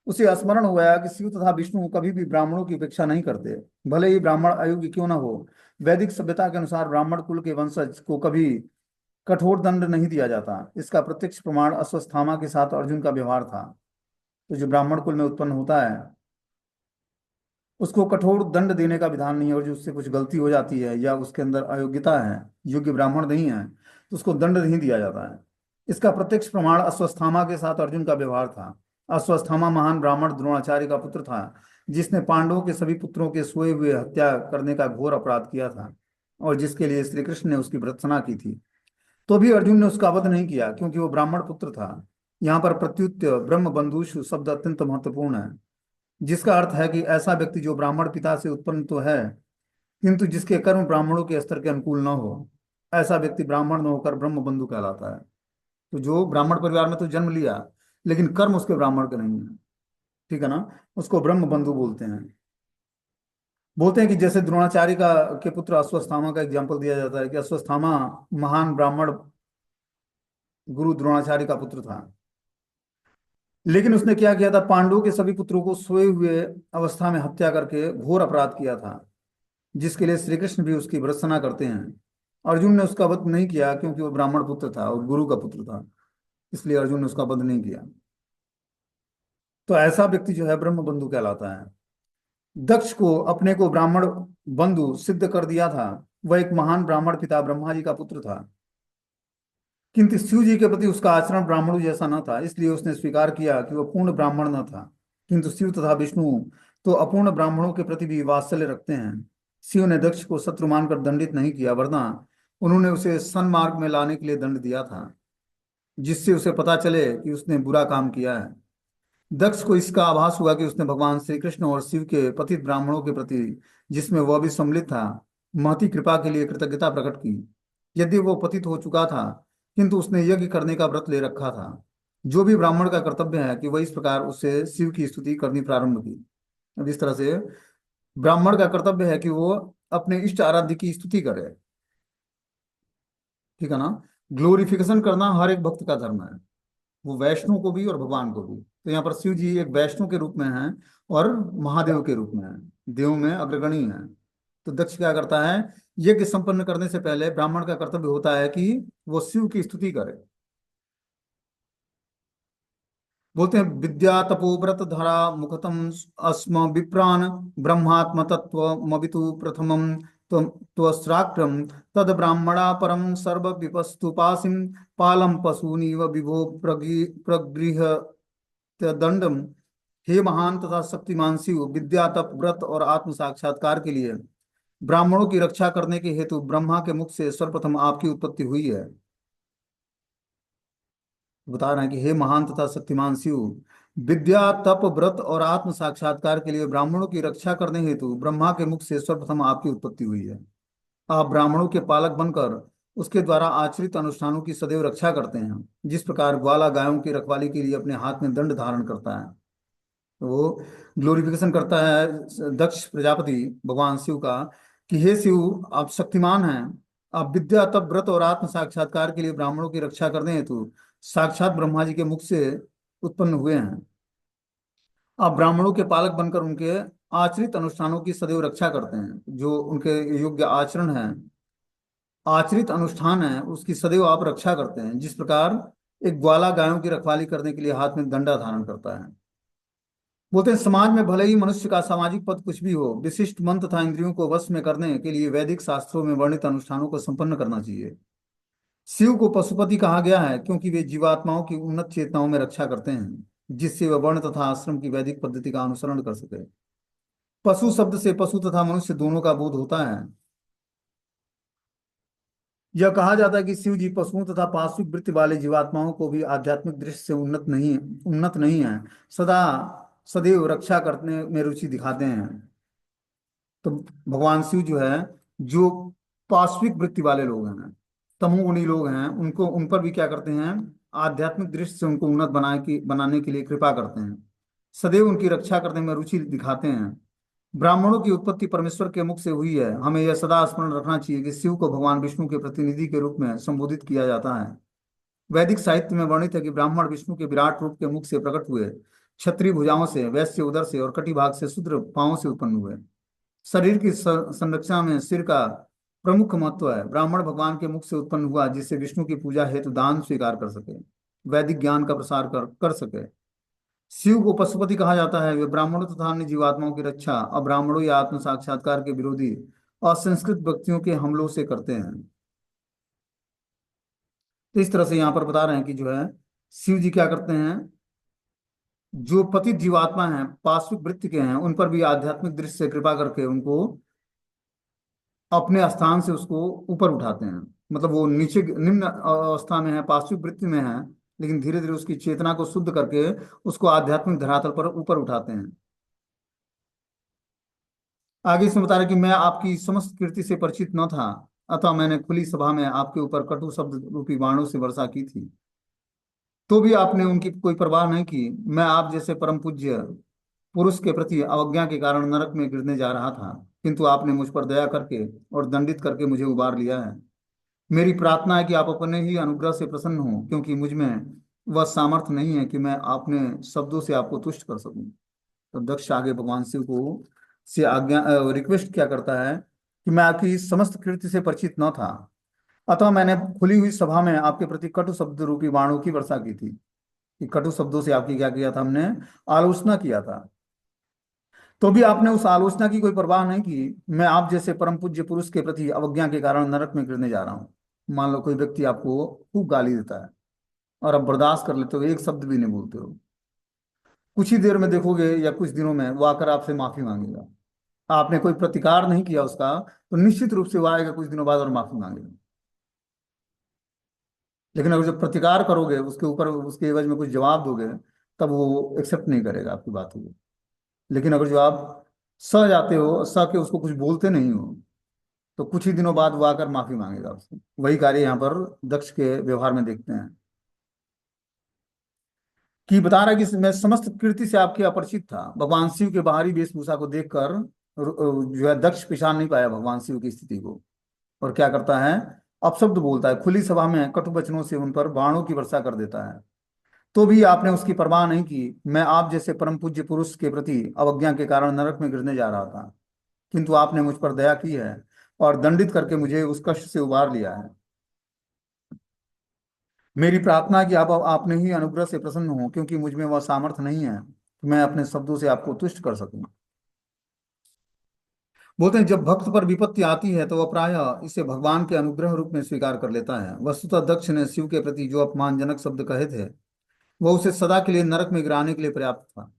उसे स्मरण हो गया कि शिव तथा विष्णु कभी भी ब्राह्मणों की उपेक्षा नहीं करते, भले ही ब्राह्मण अयोग्य क्यों न हो। वैदिक सभ्यता के अनुसार ब्राह्मण कुल के वंशज को कभी कठोर दंड नहीं दिया जाता। इसका प्रत्यक्ष प्रमाण अश्वत्थामा के साथ अर्जुन का व्यवहार था। तो जो ब्राह्मण कुल में उत्पन्न होता है उसको कठोर दंड देने का विधान नहीं है, और जो उससे कुछ गलती हो जाती है या उसके अंदर अयोग्यता है, योग्य ब्राह्मण नहीं है, तो उसको दंड नहीं दिया जाता है। इसका प्रत्यक्ष प्रमाण अश्वत्थामा के साथ अर्जुन का व्यवहार था। अश्वत्थामा महान ब्राह्मण द्रोणाचार्य का पुत्र था, जिसने पांडवों के सभी पुत्रों के सोए हुए हत्या करने का घोर अपराध किया था और जिसके लिए श्री कृष्ण ने उसकी भर्त्सना की थी। तो भी अर्जुन ने उसका वध नहीं किया क्योंकि वो ब्राह्मण पुत्र था। यहाँ पर प्रत्युत ब्रह्म बंधुषु शब्द अत्यंत महत्वपूर्ण है, जिसका अर्थ है कि ऐसा व्यक्ति जो ब्राह्मण पिता से उत्पन्न तो है किंतु जिसके कर्म ब्राह्मणों के स्तर के अनुकूल न हो, ऐसा व्यक्ति ब्राह्मण न होकर ब्रह्म बंधु कहलाता है। तो जो ब्राह्मण परिवार में तो जन्म लिया लेकिन कर्म उसके ब्राह्मण के नहीं है, ठीक है ना, उसको ब्रह्म बंधु बोलते हैं। बोलते हैं कि जैसे द्रोणाचार्य का के पुत्र अश्वत्थामा का एग्जाम्पल दिया जाता है कि अश्वत्थामा महान ब्राह्मण गुरु द्रोणाचार्य का पुत्र था, लेकिन उसने क्या किया था, पांडवों के सभी पुत्रों को सोए हुए अवस्था में हत्या करके घोर अपराध किया था, जिसके लिए श्री कृष्ण भी उसकी भर्त्सना करते हैं। अर्जुन ने उसका वध नहीं किया क्योंकि वो ब्राह्मण पुत्र था और गुरु का पुत्र था, इसलिए अर्जुन ने उसका वध नहीं किया। तो ऐसा व्यक्ति जो है ब्रह्म बंधु कहलाता है। दक्ष को अपने को ब्राह्मण बंधु सिद्ध कर दिया था। वह एक महान ब्राह्मण पिता ब्रह्मा जी का पुत्र था, किंतु शिव जी के प्रति उसका आचरण ब्राह्मणों जैसा न था, इसलिए उसने स्वीकार किया कि वह पूर्ण ब्राह्मण न था। किंतु शिव तथा विष्णु तो अपूर्ण ब्राह्मणों के प्रति भी वात्सल्य रखते हैं। शिव ने दक्ष को शत्रु मानकर दंडित नहीं किया, वरना उन्होंने उसे सन्मार्ग में लाने के लिए दंड दिया था, जिससे उसे पता चले कि उसने बुरा काम किया है। दक्ष को इसका आभास हुआ कि उसने भगवान श्री कृष्ण और शिव के पतित ब्राह्मणों के प्रति, जिसमें वह भी सम्मिलित था, महती कृपा के लिए कृतज्ञता प्रकट की। यदि वो पतित हो चुका था, किंतु उसने यज्ञ करने का व्रत ले रखा था। जो भी ब्राह्मण का कर्तव्य है कि वह इस प्रकार उससे शिव की स्तुति करनी प्रारंभ की। अब इस तरह से ब्राह्मण का कर्तव्य है कि वो अपने इष्ट आराध्य की स्तुति करे। ठीक है ना। ग्लोरिफिकेशन करना हर एक भक्त का धर्म है, वो वैष्णव को भी और भगवान को भी। तो यहाँ पर शिव जी एक वैष्णव के रूप में हैं और महादेव के रूप में हैं, देव में अग्रगणी हैं। तो दक्ष क्या करता है, यज्ञ संपन्न करने से पहले ब्राह्मण का कर्तव्य होता है कि वो शिव की स्तुति करे। बोलते हैं विद्या तपो व्रत धरा मुखतम अस्म विप्रान ब्रह्मात्म तत्व मवितु प्रथमम त्वस्राक्रम तद ब्राह्मणा परम सर्व विपस्तुपासिम पालम पशूनिव विभो प्रगृह दंडम। हे महान तथा शक्तिमान शिव, विद्या तप व्रत और आत्म साक्षात्कार के लिए ब्राह्मणों की रक्षा करने के हेतु ब्रह्मा के मुख से सर्वप्रथम आपकी उत्पत्ति हुई है। बता रहे हैं कि हे महान तथा शक्तिमान शिव, विद्या तप व्रत और आत्म साक्षात्कार के लिए ब्राह्मणों की रक्षा करने हेतु ब्रह्मा के मुख से सर्वप्रथम आपकी उत्पत्ति हुई है। आप ब्राह्मणों के पालक बनकर उसके द्वारा आचरित अनुष्ठानों की सदैव रक्षा करते हैं, जिस प्रकार ग्वाला गायों की रखवाली के लिए अपने हाथ में दंड धारण करता है। तो वो ग्लोरिफिकेशन करता है दक्ष प्रजापति भगवान शिव का कि हे शिव, आप शक्तिमान हैं। आप विद्या तप व्रत और आत्म साक्षात्कार के लिए ब्राह्मणों की रक्षा करने हेतु साक्षात ब्रह्मा जी के मुख से उत्पन्न हुए हैं। आप ब्राह्मणों के पालक बनकर उनके आचरित अनुष्ठानों की सदैव रक्षा करते हैं। जो उनके योग्य आचरण है, आचरित अनुष्ठान है, उसकी सदैव आप रक्षा करते हैं, जिस प्रकार एक ग्वाला गायों की रखवाली करने के लिए हाथ में डंडा धारण करता है। बोलते हैं समाज में भले ही मनुष्य का सामाजिक पद कुछ भी हो, विशिष्ट मन तथा इंद्रियों को वश में करने के लिए वैदिक शास्त्रों में वर्णित अनुष्ठानों को संपन्न करना चाहिए। शिव को पशुपति कहा गया है क्योंकि वे जीवात्माओं की उन्नत चेतनाओं में रक्षा करते हैं, जिससे वह वर्ण तथा आश्रम की वैदिक पद्धति का अनुसरण कर सके। पशु शब्द से पशु तथा मनुष्य दोनों का बोध होता है। यह कहा जाता है कि शिव जी पशुओं तथा पार्श्विक वृत्ति वाले जीवात्माओं को भी आध्यात्मिक दृष्टि से उन्नत नहीं है, सदा सदैव रक्षा करने में रुचि दिखाते हैं। तो भगवान शिव जो है, जो पार्श्विक वृत्ति वाले लोग हैं, तमोगुणी लोग हैं, उनको उन पर भी क्या करते हैं, आध्यात्मिक दृष्टि से उनको उन्नत बनाने के लिए कृपा करते हैं, सदैव उनकी रक्षा करने में रुचि दिखाते हैं। ब्राह्मणों की उत्पत्ति परमेश्वर के मुख से हुई है। हमें यह सदा स्मरण रखना चाहिए कि शिव को भगवान विष्णु के प्रतिनिधि के रूप में संबोधित किया जाता है। वैदिक साहित्य में वर्णित है कि ब्राह्मण विष्णु के विराट रूप के मुख से प्रकट हुए, क्षत्रिय भुजाओं से, वैश्य उदर से और कटी भाग से, शूद्र पांवों से उत्पन्न हुए। शरीर की संरचना में सिर का प्रमुख महत्व है। ब्राह्मण भगवान के मुख से उत्पन्न हुआ, जिससे विष्णु की पूजा हेतु दान स्वीकार कर सके, वैदिक ज्ञान का प्रसार कर सके। शिव को पशुपति कहा जाता है। वे ब्राह्मणों तथा अन्य जीवात्माओं की रक्षा अब्राह्मणों या आत्म साक्षात्कार के विरोधी असंस्कृत व्यक्तियों के हमलों से करते हैं। तो इस तरह से यहाँ पर बता रहे हैं कि जो है शिव जी क्या करते हैं, जो पतित जीवात्मा हैं, पार्श्विक वृत्ति के हैं, उन पर भी आध्यात्मिक दृष्टि से कृपा करके उनको अपने स्थान से उसको ऊपर उठाते हैं। मतलब वो नीचे निम्न अवस्था में है, पार्श्विक वृत्ति में है, लेकिन धीरे धीरे उसकी चेतना को शुद्ध करके उसको आध्यात्मिक धरातल पर ऊपर उठाते हैं। आगे इसमें बता रहे कि मैं आपकी समस्त कीर्ति से परिचित न था, अतः मैंने खुली सभा में आपके ऊपर कटु शब्द रूपी बाणों से वर्षा की थी, तो भी आपने उनकी कोई परवाह नहीं की। मैं आप जैसे परम पूज्य पुरुष के प्रति अवज्ञा के कारण नरक में गिरने जा रहा था, किंतु आपने मुझ पर दया करके और दंडित करके मुझे उबार लिया है। मेरी प्रार्थना है कि आप अपने ही अनुग्रह से प्रसन्न हो, क्योंकि मुझ में वह सामर्थ्य नहीं है कि मैं अपने शब्दों से आपको तुष्ट कर सकूं। तो दक्ष आगे भगवान शिव को से आज्ञा रिक्वेस्ट क्या करता है कि मैं आपकी समस्त कृत्य से परिचित न था, अतः मैंने खुली हुई सभा में आपके प्रति कटु शब्द रूपी बाणों की वर्षा की थी। कि कटु शब्दों से आपकी क्या किया था, हमने आलोचना किया था, तो भी आपने उस आलोचना की कोई परवाह नहीं की। मैं आप जैसे परम पूज्य पुरुष के प्रति अवज्ञा के कारण नरक में गिरने जा रहा हूँ। मान लो कोई व्यक्ति आपको खूब गाली देता है और आप बर्दाश्त कर लेते हो, एक शब्द भी नहीं बोलते हो, कुछ ही देर में देखोगे या कुछ दिनों में वो आकर आपसे माफी मांगेगा। आपने कोई प्रतिकार नहीं किया उसका, तो निश्चित रूप से वो आएगा कुछ दिनों बाद और माफी मांगेगा। लेकिन अगर जब प्रतिकार करोगे उसके ऊपर, उसके एवज में कुछ जवाब दोगे, तब वो एक्सेप्ट नहीं करेगा आपकी बात को। लेकिन अगर जो आप सह जाते हो, सह के उसको कुछ बोलते नहीं हो, तो कुछ ही दिनों बाद वो आकर माफी मांगेगा आपसे। वही कार्य यहाँ पर दक्ष के व्यवहार में देखते हैं। कि बता रहा है कि मैं समस्त कृति से आपके अपरिचित था। भगवान शिव के बाहरी वेशभूषा को देखकर जो है दक्ष पहचान नहीं पाया भगवान शिव की स्थिति को। और क्या करता है, अपशब्द बोलता है, खुली सभा में कटु वचनों से उन पर बाणों की वर्षा कर देता है। तो भी आपने उसकी परवाह नहीं की। मैं आप जैसे परम पूज्य पुरुष के प्रति अवज्ञा के कारण नरक में गिरने जा रहा था, किंतु आपने मुझ पर दया की है और दंडित करके मुझे उस कष्ट से उबार लिया है। मेरी प्रार्थना है कि आप आपने ही अनुग्रह से प्रसन्न हो, क्योंकि मुझ में वह सामर्थ्य नहीं है कि मैं अपने शब्दों से आपको तुष्ट कर सकूं। बोलते हैं जब भक्त पर विपत्ति आती है तो वह प्रायः इसे भगवान के अनुग्रह रूप में स्वीकार कर लेता है। वस्तुतः दक्ष ने शिव के प्रति जो अपमानजनक शब्द कहे थे, वह उसे सदा के लिए नरक में गिराने के लिए पर्याप्त था।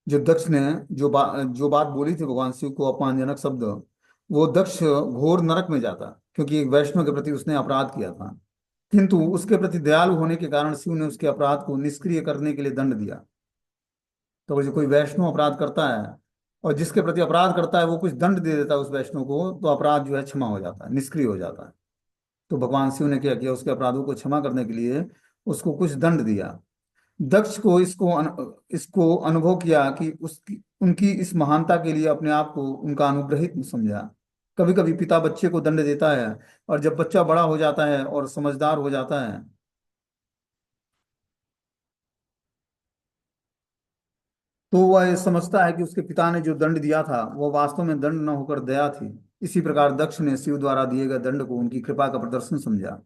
जो दक्ष ने जो बात बोली थी भगवान शिव को, अपमानजनक शब्द, वो दक्ष घोर नरक में जाता, क्योंकि एक वैष्णव के प्रति उसने अपराध किया था। किंतु उसके प्रति दयालु होने के कारण शिव ने उसके अपराध को निष्क्रिय करने के लिए दंड दिया। तो जो कोई वैष्णव अपराध करता है और जिसके प्रति अपराध करता है वो कुछ दंड दे देता है उस वैष्णव को, तो अपराध जो है क्षमा हो जाता है, निष्क्रिय हो जाता है। तो भगवान शिव ने क्या किया, उसके अपराधों को क्षमा करने के लिए उसको कुछ दंड दिया। दक्ष को इसको अनुभव किया कि उसकी उनकी इस महानता के लिए अपने आप को उनका अनुग्रहित समझा। कभी कभी पिता बच्चे को दंड देता है, और जब बच्चा बड़ा हो जाता है और समझदार हो जाता है, तो वह ये समझता है कि उसके पिता ने जो दंड दिया था वह वास्तव में दंड न होकर दया थी। इसी प्रकार दक्ष ने शिव द्वारा दिए गए दंड को उनकी कृपा का प्रदर्शन समझा।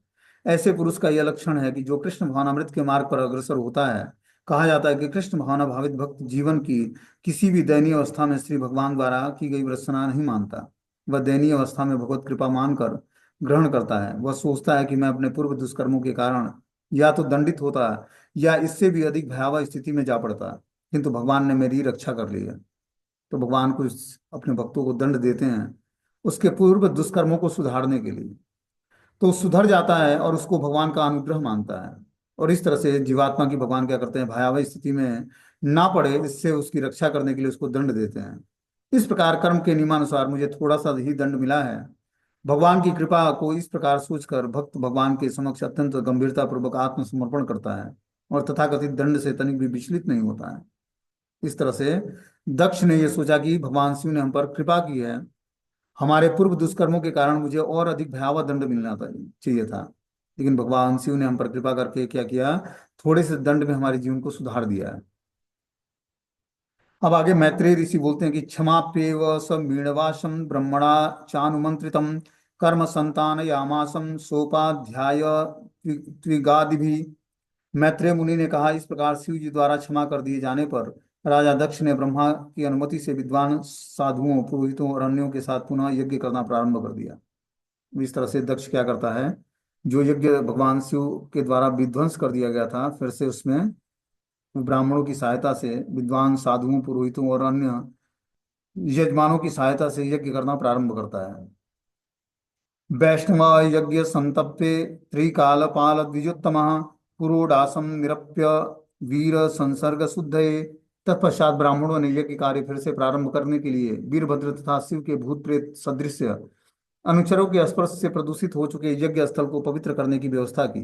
ऐसे पुरुष का यह लक्षण है कि जो कृष्ण भावनामृत के मार्ग पर अग्रसर होता है। कहा जाता है कि कृष्ण भावना भावित भक्त जीवन की किसी भी दयनीय अवस्था में श्री भगवान द्वारा की गई वृत्सना नहीं मानता। वह दयनीय अवस्था में भगवत कृपा मानकर ग्रहण करता है। वह सोचता है कि मैं अपने पूर्व दुष्कर्मों के कारण या तो दंडित होता या इससे भी अधिक भयावह स्थिति में जा पड़ता, किंतु भगवान ने मेरी रक्षा कर ली है। तो भगवान को अपने भक्तों को दंड देते हैं उसके पूर्व दुष्कर्मों को सुधारने के लिए। तो सुधर जाता है और उसको भगवान का अनुग्रह मानता है। और इस तरह से जीवात्मा की भगवान क्या करते हैं, भयावह स्थिति में ना पड़े इससे उसकी रक्षा करने के लिए उसको दंड देते हैं। इस प्रकार कर्म के नियमानुसार मुझे थोड़ा सा ही दंड मिला है। भगवान की कृपा को इस प्रकार सोचकर भक्त भगवान के समक्ष अत्यंत गंभीरता पूर्वक आत्मसमर्पण करता है और तथाकथित दंड से तनिक भी विचलित नहीं होता है। इस तरह से दक्ष ने यह सोचा कि भगवान शिव ने हम पर कृपा की है, हमारे पूर्व दुष्कर्मों के कारण मुझे और अधिक भयावह दंड मिलना था, चाहिए था। लेकिन भगवान शिव ने हम पर कृपा करके क्या किया, थोड़े से दंड में हमारे जीवन को सुधार दिया है। अब आगे मैत्रेय ऋषि बोलते हैं कि क्षमाप्येव स मीणवासम ब्रह्मणा चानुमंत्रितम कर्म संतान यामासम सोपाध्याय त्रिगादि भी। मैत्रेय मुनि ने कहा, इस प्रकार शिव जी द्वारा क्षमा कर दिए जाने पर राजा दक्ष ने ब्रह्मा की अनुमति से विद्वान साधुओं, पुरोहितों और अन्यों के साथ पुनः यज्ञ करना प्रारंभ कर दिया। इस तरह से दक्ष क्या करता है, जो यज्ञ भगवान शिव के द्वारा विध्वंस कर दिया गया था, फिर से उसमें ब्राह्मणों की सहायता से, विद्वान साधुओं, पुरोहितों और अन्य यजमानों की सहायता से यज्ञ करना प्रारंभ करता है। वैष्णव यज्ञ संतप्ते त्रिकालपाल द्विजोत्तम पुरोडासम निरप्य वीर संसर्ग शुद्धये। तत्पश्चात ब्राह्मणों ने यज्ञ कार्य फिर से प्रारंभ करने के लिए वीरभद्र तथा शिव के भूत प्रेत सदृश अनुचरों के स्पर्श से प्रदूषित हो चुके यज्ञ स्थल को पवित्र करने की व्यवस्था की।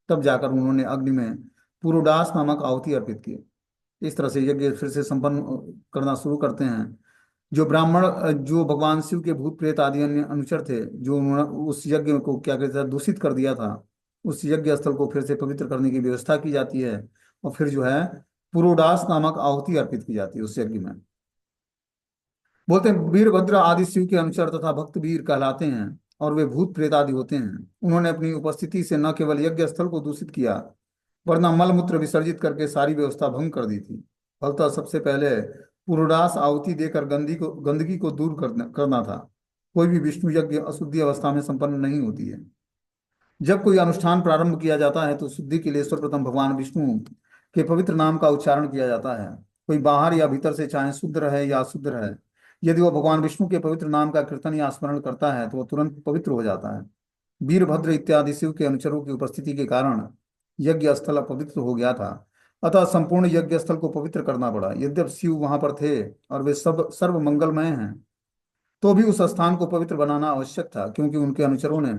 तब जाकर उन्होंने अग्नि में पुरोडास नामक आहुति अर्पित की। इस तरह से यज्ञ फिर से संपन्न करना शुरू करते हैं। जो ब्राह्मण, जो भगवान शिव के भूत प्रेत आदि अन्य अनुचर थे, जो उन्होंने उस यज्ञ को क्या कहते हैं, दूषित कर दिया था, उस यज्ञ स्थल को फिर से पवित्र करने की व्यवस्था की जाती है। और फिर जो है पुरोडास नामक आहुति अर्पित की जाती है उस यज्ञ में। बोलते हैं वीरभद्र आदि शिव के अनुचर तथा भक्त वीर कहलाते हैं, और वे भूत प्रेत आदि होते हैं। उन्होंने अपनी उपस्थिति से न केवल यज्ञ स्थल को दूषित किया, वरना मलमूत्र विसर्जित करके सारी व्यवस्था भंग कर दी थी। फलतः सबसे पहले पुरोडास आहुति देकर गंदगी को दूर करना था। कोई भी विष्णु यज्ञ अशुद्धि अवस्था में संपन्न नहीं होती है। जब कोई अनुष्ठान प्रारंभ किया जाता है तो शुद्धि के लिए सर्वप्रथम भगवान विष्णु के पवित्र नाम का उच्चारण किया जाता है। कोई बाहर या भीतर से, चाहे शुद्ध रहे या अशुद्ध रहे, यदि वह भगवान विष्णु के पवित्र नाम का कीर्तन या स्मरण करता है तो वह तुरंत पवित्र हो जाता है। वीरभद्र इत्यादि शिव के अनुचरों की उपस्थिति के कारण यज्ञ स्थल अपवित्र हो गया था, अतः संपूर्ण यज्ञ स्थल को पवित्र करना पड़ा। यद्यपि शिव वहां पर थे और वे सब सर्व मंगलमय हैं, तो भी उस स्थान को पवित्र बनाना आवश्यक था, क्योंकि उनके अनुचरों ने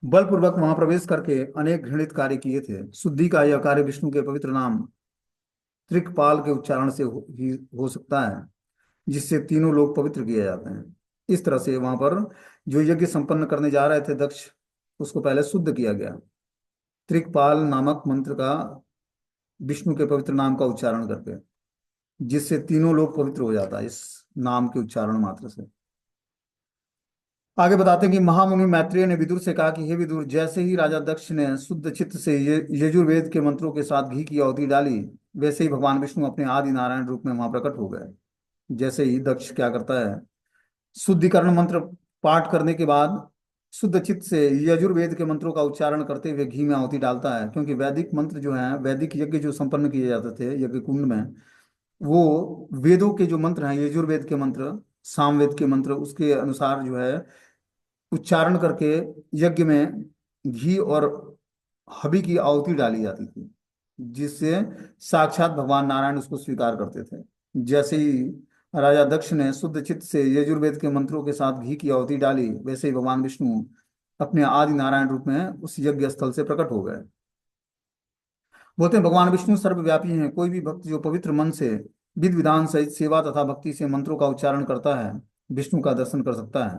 बलपूर्वक वहां प्रवेश करके अनेक घृणित कार्य किए थे। शुद्धि का यह कार्य विष्णु के पवित्र नाम त्रिकपाल के उच्चारण से ही हो सकता है, जिससे तीनों लोग पवित्र किए जाते हैं। इस तरह से वहां पर जो यज्ञ संपन्न करने जा रहे थे दक्ष, उसको पहले शुद्ध किया गया त्रिकपाल नामक मंत्र का, विष्णु के पवित्र नाम का उच्चारण करके, जिससे तीनों लोग पवित्र हो जाता है इस नाम के उच्चारण मात्र से। आगे बताते हैं कि महामुनि मैत्रेय ने विदुर से कहा कि हे विदुर, जैसे ही राजा दक्ष ने शुद्ध चित्त से यजुर्वेद के मंत्रों के साथ घी की आहुति डाली, वैसे ही भगवान विष्णु अपने आदि नारायण रूप में वहां प्रकट हो गए। जैसे ही दक्ष क्या करता है, शुद्धिकरण मंत्र पाठ करने के बाद शुद्ध चित्त से यजुर्वेद के मंत्रों का उच्चारण करते हुए घी में आहुति डालता है, क्योंकि वैदिक मंत्र जो है, वैदिक यज्ञ जो संपन्न किए जाते थे यज्ञ कुंड में, वो वेदों के जो मंत्र हैं, यजुर्वेद के मंत्र, सामवेद के मंत्र, उसके अनुसार जो है उच्चारण करके यज्ञ में घी और हबी की आहुति डाली जाती थी, जिससे साक्षात भगवान नारायण उसको स्वीकार करते थे। जैसे ही राजा दक्ष ने शुद्ध चित्त से यजुर्वेद के मंत्रों के साथ घी की आहुति डाली, वैसे ही भगवान विष्णु अपने आदि नारायण रूप में उस यज्ञ स्थल से प्रकट हो गए। बोलते हैं भगवान विष्णु सर्वव्यापी हैं। कोई भी भक्त जो पवित्र मन से विधि विधान सहित सेवा तथा भक्ति से मंत्रों का उच्चारण करता है, विष्णु का दर्शन कर सकता है।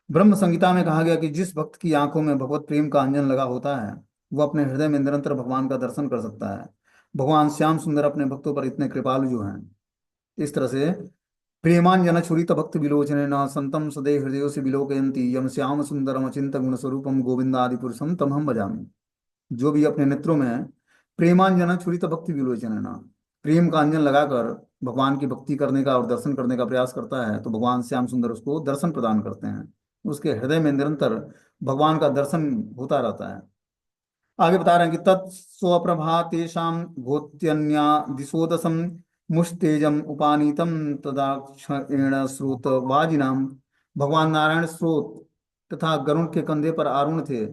ब्रह्म संहिता में कहा गया कि जिस भक्त की आंखों में भगवत प्रेम का अंजन लगा होता है, वह अपने हृदय में निरंतर भगवान का दर्शन कर सकता है। भगवान श्याम सुंदर अपने भक्तों पर इतने कृपालु जो हैं। इस तरह से प्रेमांजन छुरित भक्त विलोचने न संतम सदे हृदय से विलोकयंती यम श्याम सुंदरम अचिंत गुण स्वरूपम गोविंदादि पुरुषम तम हम भजामि। जो भी अपने नेत्रों में प्रेमांजन छुरित भक्ति विलोचने न, प्रेम का अंजन लगाकर भगवान की भक्ति करने का और दर्शन करने का प्रयास करता है, तो भगवान श्याम सुंदर उसको दर्शन प्रदान करते हैं। उसके हृदय में निरंतर भगवान का दर्शन होता रहता है। आगे बता रहे हैं कि तत्स्वप्रभा तेषाम भूत्यन्या दिशोदसम मुष्तेजम उपानीतम तदाक्षेण स्रोत वाजिनाम। भगवान नारायण स्रोत तथा गरुण के कंधे पर आरूढ़ थे,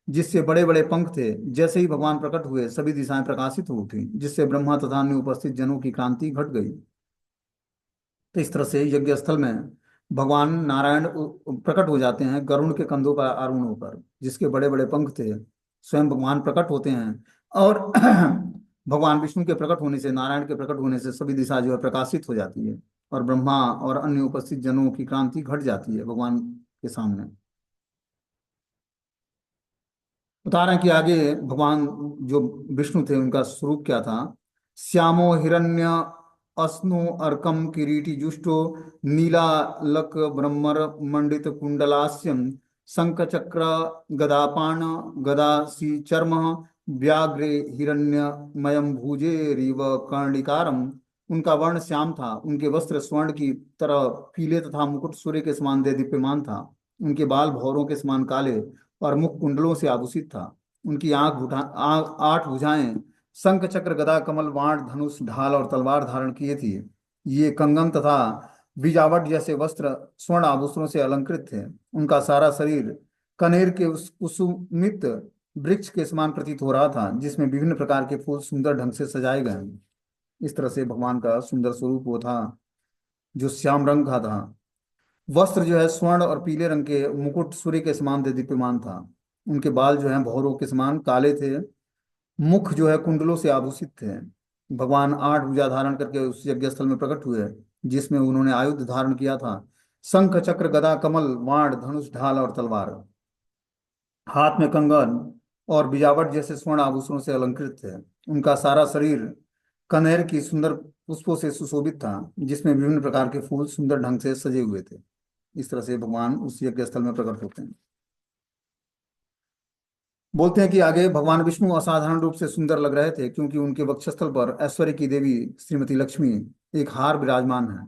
जिससे बड़े बड़े पंख थे। जैसे ही भगवान प्रकट हुए, सभी दिशाएं प्रकाशित हो उठी, जिससे ब्रह्मा तथा अन्य उपस्थित जनों की क्रांति घट गई। तो इस तरह से यज्ञ स्थल में भगवान नारायण प्रकट हो जाते हैं गरुड़ के कंधों पर आरूढ़ होकर, जिसके बड़े बड़े पंख थे। स्वयं भगवान प्रकट होते हैं, और भगवान विष्णु के प्रकट होने से, नारायण के प्रकट होने से सभी दिशा जो है प्रकाशित हो जाती है, और ब्रह्मा और अन्य उपस्थित जनों की क्रांति घट जाती है भगवान के सामने। बता रहे हैं कि आगे भगवान जो विष्णु थे, उनका स्वरूप क्या था। श्यामो हिरण्य अस्नु अर्कम किरीटी जुष्टो नीलालक ब्रह्मर मंडित कुंडलास्यम शंख चक्र गदापाण गदासी चर्म व्याघ्रे हिरण्यमयम भुजे रिव कर्णिकारम। उनका वर्ण श्याम था, उनके वस्त्र स्वर्ण की तरह पीले तथा मुकुट सूर्य के समान दे दीप्यमान था। उनके बाल भौरों के समान काले और मुख कुंडलों से आभूषित था। उनकी आठ भुजाएं शंख चक्र गदा कमल बाण धनुष ढाल और तलवार धारण किए थी। ये कंगन तथा बीजावट जैसे वस्त्र स्वर्ण आभूषणों से अलंकृत थे। उनका सारा शरीर कनेर के उस कुसुमित वृक्ष के समान प्रतीत हो रहा था, जिसमें विभिन्न प्रकार के फूल सुंदर ढंग से सजाए गए। इस तरह से भगवान का सुंदर स्वरूप वो था, जो श्याम रंग का था। वस्त्र जो है स्वर्ण और पीले रंग के, मुकुट सूर्य के समान दीप्यमान था। उनके बाल जो हैं भौरों के समान काले थे। मुख जो है कुंडलों से आभूषित थे। भगवान आठ भुजा धारण करके उस यज्ञ स्थल में प्रकट हुए, जिसमें उन्होंने आयुध धारण किया था, शंख चक्र गदा कमल बाण धनुष ढाल और तलवार। हाथ में कंगन और बिजावट जैसे स्वर्ण आभूषणों से अलंकृत थे। उनका सारा शरीर कनेर की सुंदर पुष्पों से सुशोभित था, जिसमें विभिन्न प्रकार के फूल सुंदर ढंग से सजे हुए थे। इस तरह से भगवान उस यज्ञ स्थल में प्रकट होते हैं। बोलते हैं कि आगे भगवान विष्णु असाधारण रूप से सुंदर लग रहे थे, क्योंकि उनके वक्षस्थल पर ऐश्वर्य की देवी श्रीमती लक्ष्मी एक हार विराजमान है।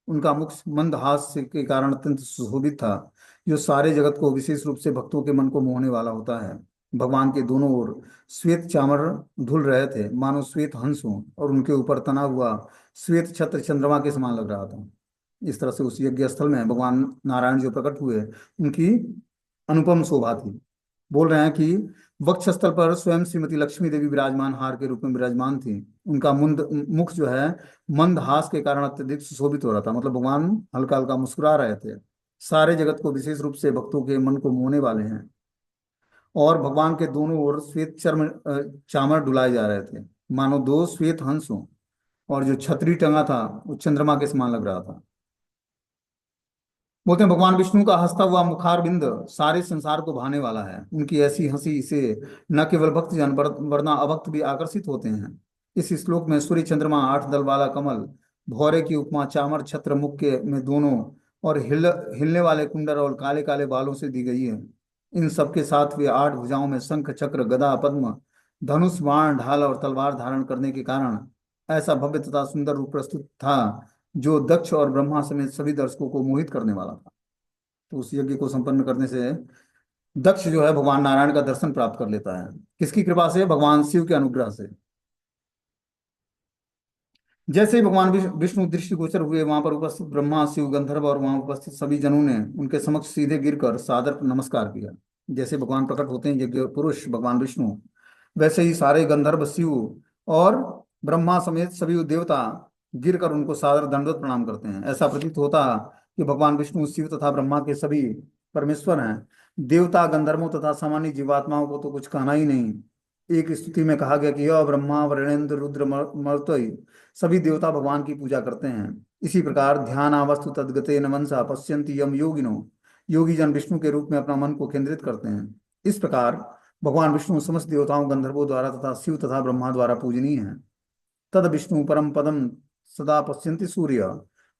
उनका मुख मंद हास्य के कारण अत्यंत सुशोभित था, जो सारे जगत को, विशेष रूप से भक्तों के मन को मोहने वाला होता है। भगवान के दोनों ओर श्वेत चामर धुल रहे थे, मानो श्वेत हंस हों, और उनके ऊपर तना हुआ श्वेत छत्र चंद्रमा के समान लग रहा था। इस तरह से उस यज्ञ स्थल में भगवान नारायण जो प्रकट हुए, उनकी अनुपम शोभा थी। बोल रहे हैं कि वक्षस्थल पर स्वयं श्रीमती लक्ष्मी देवी विराजमान हार के रूप में विराजमान थी। उनका मुंद मुख जो है मंद हास के कारण अत्यधिक सुशोभित हो रहा था, मतलब भगवान हल्का हल्का मुस्कुरा रहे थे। सारे जगत को, विशेष रूप से भक्तों के मन को मोहने वाले हैं। और भगवान के दोनों ओर श्वेत चामर डुलाए जा रहे थे, मानो दो श्वेत हंस हों। और जो छतरी टंगा था वो चंद्रमा के समान लग रहा था। बोलते हैं भगवान विष्णु का हंसता हुआ मुखारबिंद सारे संसार को भाने वाला है। उनकी ऐसी हंसी से न केवल भक्त जन वरना अभक्त भी आकर्षित होते हैं। इस श्लोक में सूर्य चंद्रमा, आठ दल वाला कमल, भौरे की उपमा चामर छत्र मुख के में दोनों, और हिलने वाले कुंडल और काले काले बालों से दी गई है। इन सबके साथ वे आठ भुजाओं में शंख चक्र गदा पद्म धनुष बाण ढाल और तलवार धारण करने के कारण ऐसा भव्य तथा सुंदर रूप प्रस्तुत था, जो दक्ष और ब्रह्मा समेत सभी दर्शकों को मोहित करने वाला था। तो उस यज्ञ को संपन्न करने से दक्ष जो है भगवान नारायण का दर्शन प्राप्त कर लेता है। किसकी कृपा से? भगवान शिव के अनुग्रह से। जैसे ही भगवान विष्णु दृष्टिगोचर हुए, वहां पर उपस्थित ब्रह्मा, शिव, गंधर्व और वहां उपस्थित सभी जनों ने उनके समक्ष सीधे गिरकर सादर नमस्कार किया। जैसे भगवान प्रकट होते हैं यज्ञ पुरुष भगवान विष्णु, वैसे ही सारे गंधर्व, शिव और ब्रह्मा समेत सभी देवता गिरकर उनको सादर दंडवत प्रणाम करते हैं। ऐसा प्रतीत होता कि भगवान विष्णु शिव तथा ब्रह्मा के सभी परमेश्वर हैं। देवता, गंधर्वों तथा सामान्य जीवात्माओं को तो कुछ कहना ही नहीं। एक स्तुति में कहा गया कि यह ब्रह्मा वरेण्य रुद्र मरुतोय, सभी देवता भगवान की पूजा करते हैं। इसी प्रकार ध्यानावस्थु तद्गते न मनसा पश्यन्ति यम योगिनो, योगी जन विष्णु के रूप में अपना मन को केंद्रित करते हैं। इस प्रकार भगवान विष्णु समस्त देवताओं, गंधर्वों द्वारा तथा शिव तथा ब्रह्मा द्वारा पूजनीय है। तद विष्णु परम पदम सदा पश्यन्ति सूर्य,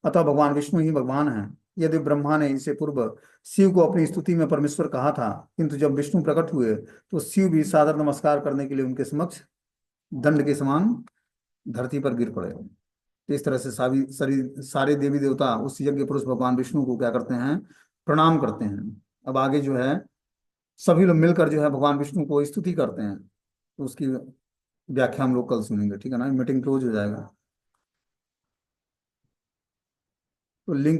अतः भगवान विष्णु ही भगवान है। यदि ब्रह्मा ने इसे पूर्व शिव को अपनी स्तुति में परमेश्वर कहा था, किंतु जब विष्णु प्रकट हुए तो शिव भी सादर नमस्कार करने के लिए उनके समक्ष दंड के समान धरती पर गिर पड़े। तो इस तरह से सारे देवी देवता उस यज्ञ पुरुष भगवान विष्णु को क्या करते हैं? प्रणाम करते हैं। अब आगे जो है सभी लोग मिलकर जो है भगवान विष्णु को स्तुति करते हैं। तो उसकी व्याख्या हम लोग कल सुनेंगे, ठीक है ना? मीटिंग क्लोज हो जाएगा। तो लिंक